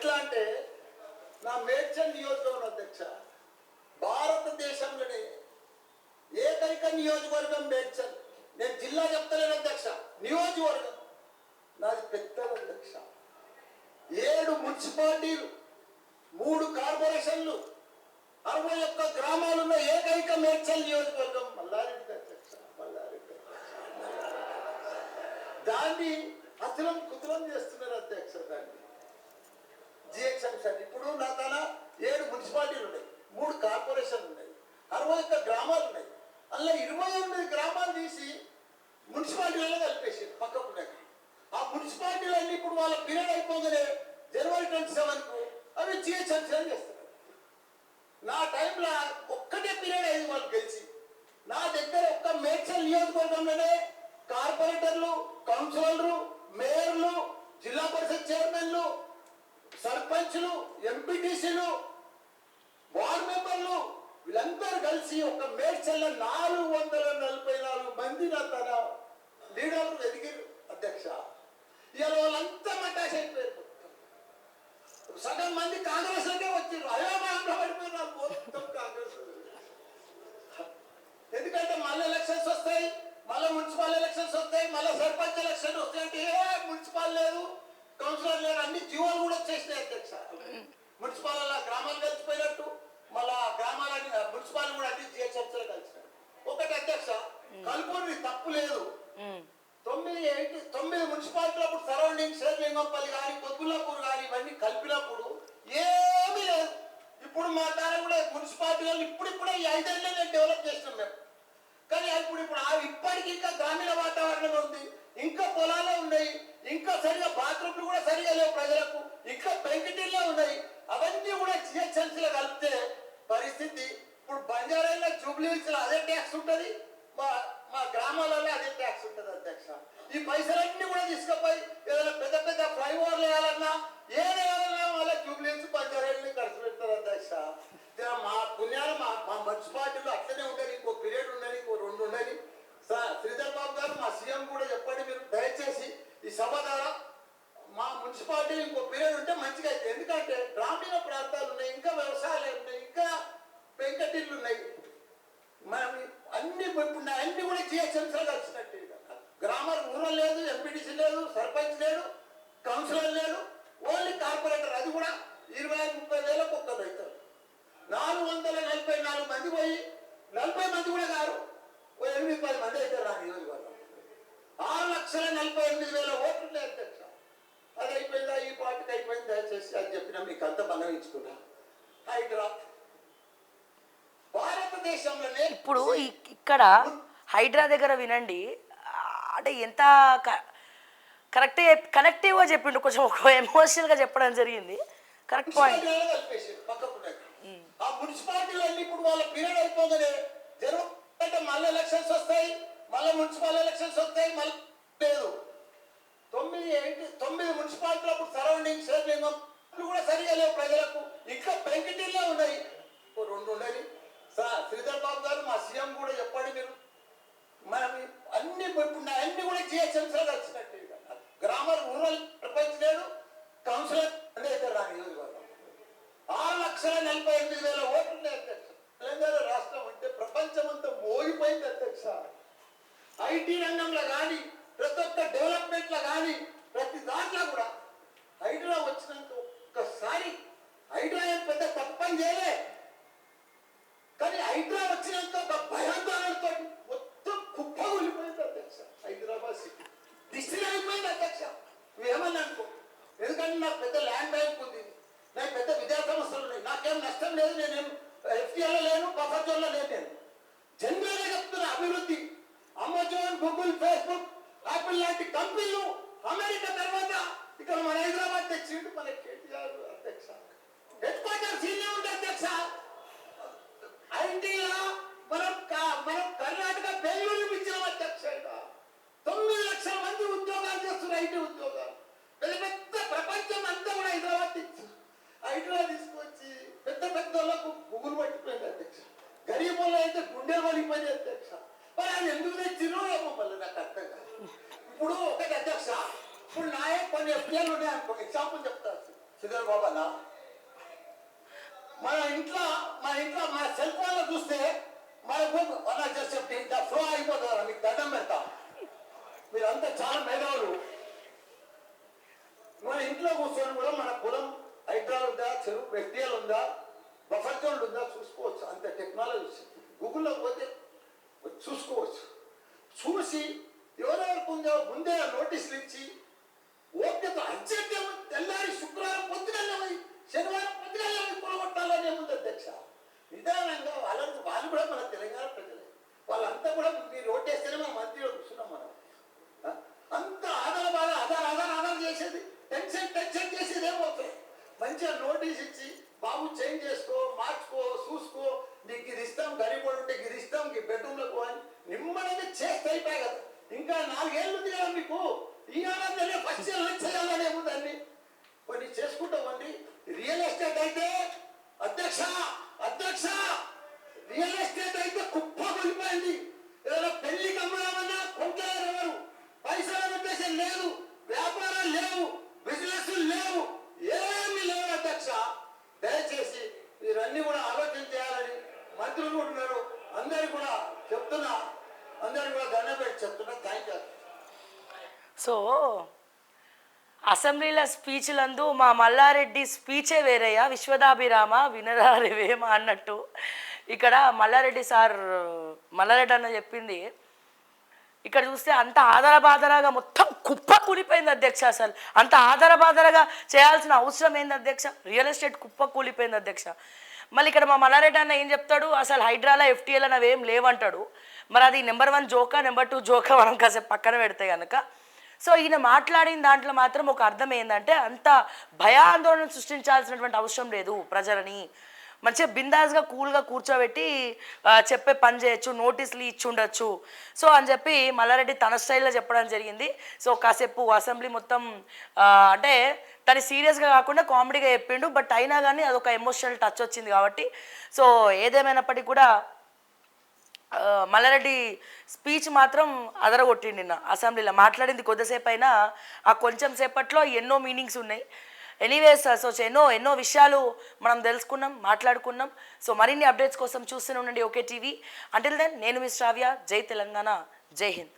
ఎట్లా అంటే నా మేడ్చల్ నియోజకవర్గం అధ్యక్ష, భారతదేశంలోనే ఏకైక నియోజకవర్గం మేడ్చల్. నేను జిల్లా చెప్తలేను అధ్యక్ష, నియోజకవర్గం నాది పెద్ద అధ్యక్ష. 7 మున్సిపాలిటీలు, 3 కార్పొరేషన్లు, 61 గ్రామాలున్న ఏకైక మేడ్చల్ నియోజకవర్గం మల్లారెడ్డి అధ్యక్ష. మల్లారెడ్డి దాన్ని అతులం కుతులం చేస్తున్నారు అధ్యక్ష. దాన్ని జిహెచ్ఎంసీ అని ఇప్పుడు నా తన 7 మున్సిపాలిటీలు ఉన్నాయి, 3 కార్పొరేషన్లు ఉన్నాయి, 61 గ్రామాలు ఉన్నాయి. అలా 28 గ్రామాలు తీసి మున్సిపాలిటీలలో కలిపేసి పక్కకున్నాక ఆ మున్సిపాలిటీలన్నీ ఇప్పుడు వాళ్ళ పీరియడ్ అయిపోగానే జనవరి 27కు అవి జిహెచ్ఎంసీ అని చేస్తారు. నా టైంలో ఒక్కటే పీరియడ్ అయింది వాళ్ళు గెలిచి. నా దగ్గర ఒక్క మేడ్చల్ నియోజకవర్గంలోనే కార్పొరేటర్లు, కౌన్సిలర్లు, మేయర్లు, జిల్లా పరిషత్ చైర్మన్లు, సర్పంచ్లు, ఎంపీటీసీలు, వార్డు మెంబర్లు వీళ్ళందరూ కలిసి ఒక మేడ్చల్లో 444 మంది నా తన లీడర్లు ఎదిగారు అధ్యక్ష. ఇవాళ వాళ్ళంతా మటాష్ అయిపోయారు. సగం మంది కాంగ్రెస్ లోకే వచ్చారు. అయోమయంగా పడిపోయినారు మొత్తం కాంగ్రెస్. ఎందుకంటే మళ్ళీ ఎలక్షన్స్ వస్తాయి, మళ్ళీ మున్సిపల్ ఎలక్షన్స్ వస్తాయి, మళ్ళీ సర్పంచ్ ఎలక్షన్ వస్తాయి. అంటే మున్సిపల్ లేదు, కౌన్సిలర్ లేదు, అన్ని జీవోలు కూడా వచ్చేసినాయి అధ్యక్ష. మున్సిపల్ గ్రామాలు కలిసిపోయినట్టు మళ్ళా గ్రామాలని మున్సిపాల్ కూడా అన్ని జిహెచ్ఎంసీలో కలిసినాయి. ఒకటి అధ్యక్ష, కలుపుని తప్పు లేదు. 9 మున్సిపాలిటీలు అప్పుడు సరౌండింగ్ శేర్లింగంపల్లి కానీ కొద్దులపూర్ కానీ ఇవన్నీ కలిపినప్పుడు ఏమీ లేదు. ఇప్పుడు మా దాని కూడా మున్సిపాలిటీలను ఇప్పుడిప్పుడే ఈ 5 ఏళ్ళే డెవలప్ చేసినాం మేము. కానీ ఇప్పుడు ఇప్పటికి ఇంకా గ్రామీణ వాతావరణం ఉంది, ఇంకా పొలాలే ఉన్నాయి, ఇంకా సరిగా బాత్రూమ్లు కూడా సరిగా లేవు ప్రజలకు, ఇంకా పెంకిటిల్లే ఉన్నాయి. అవన్నీ కూడా జిహెచ్ఎంసీలో కలిపితే పరిస్థితి ఇప్పుడు బంజారాలో జూబ్లీ హిల్స్లో అదే ట్యాక్స్ ఉంటుంది, మా గ్రామాలలో అదే ట్యాక్స్ ఉంటుంది అధ్యక్ష. ఈ పైసలన్నీ కూడా తీసుకుపోయి ఏదైనా పెద్ద పెద్ద ఫ్లైఓవర్లు వేయాలన్నా ఏదేయాలన్నా వాళ్ళ జూబ్లీ హిల్స్ బంజారాలని ఖర్చు పెడతారు అధ్యక్ష. మా పుణ్యాలు మా మున్సిపాలిటీలో అట్లనే ఉండని, ఇంకో పీరియడ్ ఉండని, ఇంకో 2 ఉండని. శ్రీధర్ బాబు గారు మా సీఎం కూడా చెప్పండి, మీరు దయచేసి ఈ సభ ద్వారా మా మున్సిపాలిటీ ఇంకో పీరియడ్ ఉంటే మంచిగా అయితే. ఎందుకంటే గ్రామీణ ప్రాంతాలు ఉన్నాయి, ఇంకా వ్యవసాయాలు ఉన్నాయి, ఇంకా పెంకటిల్లు ఉన్నాయి. మనం అన్ని కూడా జిహెచ్ఎంసీలో కలిసినట్టు. గ్రామర్ ఊరల్ లేదు, ఎంపీటీసీ లేదు, సర్పంచ్ లేడు, కౌన్సిలర్ లేడు, ఓన్లీ కార్పొరేటర్. అది కూడా 20-30 వేలకు ఒక్కరు అవుతారు. 444 మంది పోయి 40 మంది కూడా కారు 8-10 మంది అవుతారు. నా నియోజకవర్గం 6,48,000 ఓట్లు ఉన్నాయి అధ్యక్ష. అది అయిపోయిందా, ఈ పార్టీకి అయిపోయింది, దయచేసి అది చెప్పినా మీకు అంతా మనవించుకున్నా. హైడ్రా భారతదేశంలోనే ఇప్పుడు ఇక్కడ హైడ్రా దగ్గర వినండి, అంటే ఎంత కనెక్టివ్గా చెప్పిండు, కొంచెం ఒక ఎమోషనల్గా చెప్పడం జరిగింది. Correct point. ఆ మున్సిపాలిటీలన్నీ ఇప్పుడు వాళ్ళ పీరియడ్ అయిపోగానే జనవరి మళ్ళీ ఎలక్షన్స్ వస్తాయి, మళ్ళీ మున్సిపల్ ఎలక్షన్స్ వస్తాయి. మళ్ళీ లేదు 9 మున్సిపాలిటీలు అప్పుడు సరౌండింగ్ శేర్లింగం కూడా సరిగా లేవు ప్రజలకు, ఇంకా పెంకిటిల్లే ఉన్నాయి, 2 ఉండని. శ్రీధర్ బాబు గారు మా సీఎం కూడా చెప్పండి, మీరు మనం అన్ని కూడా జిహెచ్ఎంసీలో కలిసినట్టు. గ్రామర్ ఊరల్ సర్పంచ్ లేడు, కౌన్సిలర్ అనే అవుతారు. నా నియోజకవర్గం 6,48,000 ఓట్లు ఉన్నాయి అధ్యక్ష. తెలంగాణ రాష్ట్రం అంటే ప్రపంచం అంతా మోగిపోయింది అధ్యక్ష. ఐటీ రంగంలో కానీ, ప్రతి ఒక్క డెవలప్మెంట్లో కానీ, ప్రతి దాంట్లో కూడా హైడ్రా వచ్చినాక ఒక్కసారి హైడ్రా ఏం పెద్ద తప్పని చేయలే, కానీ హైడ్రా వచ్చినాక ఒక భయాందోళనతో మొత్తం కుప్పగొలిపోయింది అధ్యక్ష. హైదరాబాద్ సిటీ డిస్ట్రిక్ట్ అయిపోయింది అధ్యక్ష. నువ్వేమని అనుకో, ఎందుకంటే నాకు పెద్ద ల్యాండ్ బ్యాంక్ ఉంది, నాకు పెద్ద విద్యా సంస్థలు ఉన్నాయి, నాకేం నష్టం లేదు, నేనేం ఎఫ్టీఆర్లో లేను, బఫర్ జోన్లో లేను. నేను జనరల్గా చెప్తున్నా, అభివృద్ధి అమెజాన్, గూగుల్, ఫేస్బుక్, యాపిల్ లాంటి కంపెనీలు అమెరికా తర్వాత ఇక్కడ మన హైదరాబాద్ తెచ్చిండు మన కేటీఆర్ అధ్యక్ష. హెడ్ క్వార్టర్స్ ఇల్లే ఉంది అధ్యక్ష. ఐటీలో మనం కర్ణాటక బెంగళూరు ఇచ్చిన అధ్యక్ష. 9 లక్షల మంది ఉద్యోగాలు చేస్తున్నారు, ఐటీ ఉద్యోగాలు. పెద్ద పెద్ద ప్రపంచం అంతా కూడా హైదరాబాద్ తెచ్చారు. హైదరాబాద్ తీసుకొచ్చి పెద్ద పెద్ద వాళ్ళకు గుగులు పట్టిపోయింది అధ్యక్ష. గరీబుల్లో అయితే గుండెలు పడిపోయింది అధ్యక్ష. మరి ఆయన ఎందుకు తెచ్చినో ఏమో మళ్ళీ నాకు అర్థం కాదు. ఇప్పుడు ఒకటి అధ్యక్ష, ఇప్పుడు నాయకు కొన్ని ఎఫ్టీఆర్లు ఉన్నాయి అనుకో, ఎగ్జాంపుల్ చెప్తాను. శ్రీధర్ బాబానా మన ఇంట్లో మన సెల్ ఫోన్ లో చూస్తే మనకు చెప్పి ఇంత ఫ్లో అయిపోతుంది. మీకు దండం పెడతా, మీరంతా చాలా మేధావులు. మన ఇంట్లో కూర్చొని కూడా మన పొలం హైడ్రాల్ ఉందా, చెరువు ఎఫ్టీఎల్ ఉందా, బఫర్ జోన్ ఉందా చూసుకోవచ్చు. అంత టెక్నాలజీ గూగుల్లో పోతే చూసుకోవచ్చు. చూసి ఎవరెవరికి ఉందో ముందే నోటీసులు ఇచ్చి ఓపికతో అర్జెంట్ తెల్లారి శుక్రవారం పొద్దునల్లే పోయి శనివారం పొద్దునల్లే పోయి కొనగొట్టాలనే ఉంది అధ్యక్ష. నిదానంగా వాళ్ళు కూడా మన తెలంగాణ ప్రజలే. వాళ్ళంతా కూడా మీరు ఓటేస్తేనే మన మంత్రిలో కూర్చున్నాం మనం. అంత ఆధార చేసేది టెన్షన్ చేసేది ఏమవుతుంది. మంచిగా నోటీస్ ఇచ్చి బాబు చేంజ్ చేసుకో, మార్చుకో, చూసుకో, నీకు ఇది ఇస్తాం, గరీబోడు ఉంటే ఇది ఇస్తాం, ఈ బెడ్రూమ్లకు అని నిమ్మడంగా చేస్తే అయిపోయాయి కదా. ఇంకా 4 ఏళ్ళు ఉంది కదా మీకు. ఈ ఆనందనే ఫస్ట్ చేయాలనే ఉందండి. కొన్ని చేసుకుంటామండి. రియల్ ఎస్టేట్ అయితే అధ్యక్ష రియల్ ఎస్టేట్ అయితే కుప్ప కొలిపోయింది. ఏదైనా పెళ్లికి అమ్మదామన్నా కొంటారు ఎవరు, పైసలు పెట్టేసి లేదు, వ్యాపారాలు లేవు, బిజినెస్ లేవు, ఏమీ లేవు అధ్యక్ష. దయచేసి మీరన్నీ కూడా ఆలోచన చేయాలని మంత్రులు ఉన్నారు. అందరు కూడా చెప్తున్నా, అందరు కూడా దండం పెట్టి చెప్తున్నా. Thank you. సో అసెంబ్లీల స్పీచ్లందు మా మల్లారెడ్డి స్పీచే వేరయ్యా, విశ్వదాభిరామ వినరారేవేమ అన్నట్టు ఇక్కడ మల్లారెడ్డి అన్న చెప్పింది. ఇక్కడ చూస్తే అంత ఆధారబాధరాగా మొత్తం కుప్ప కూలిపోయింది అధ్యక్ష. అసలు అంత ఆధారబాధరగా చేయాల్సిన అవసరం ఏంది అధ్యక్ష? రియల్ ఎస్టేట్ కుప్ప కూలిపోయింది అధ్యక్ష. మళ్ళీ ఇక్కడ మా మల్లారెడ్డి అన్న ఏం చెప్తాడు, అసలు హైడ్రాలా ఎఫ్టీఎల్ అవి ఏం లేవంటాడు. మరి అది నెంబర్ 1 జోకా, నెంబర్ 2 జోకా మనం కాసేపు పక్కన పెడితే కనుక. సో ఈయన మాట్లాడిన దాంట్లో మాత్రం ఒక అర్థం ఏంటంటే అంత భయాందోళన సృష్టించాల్సినటువంటి అవసరం లేదు ప్రజలని. మంచిగా బిందాస్గా కూల్గా కూర్చోబెట్టి చెప్పే పని చేయొచ్చు, నోటీసులు ఇచ్చి ఉండొచ్చు. సో అని చెప్పి మల్లారెడ్డి తన స్టైల్లో చెప్పడం జరిగింది. సో కాసేపు అసెంబ్లీ మొత్తం అంటే తను సీరియస్గా కాకుండా కామెడీగా చెప్పిండు. బట్ అయినా కానీ అదొక ఎమోషనల్ టచ్ వచ్చింది కాబట్టి. సో ఏదేమైనప్పటికీ కూడా మల్లారెడ్డి స్పీచ్ మాత్రం అదరగొట్టిండి. నిన్న అసెంబ్లీలో మాట్లాడింది కొద్దిసేపు అయినా ఆ కొంచెం సేపట్లో ఎన్నో మీనింగ్స్ ఉన్నాయి. ఎనీవేస్ సో ఎన్నో విషయాలు మనం తెలుసుకున్నాం, మాట్లాడుకున్నాం. సో మరిన్ని అప్డేట్స్ కోసం చూస్తూనే ఉండండి ఓకే టీవీ. అంటిల్ దెన్ నేను మీ శ్రావ్య. జై తెలంగాణ, జై హింద్.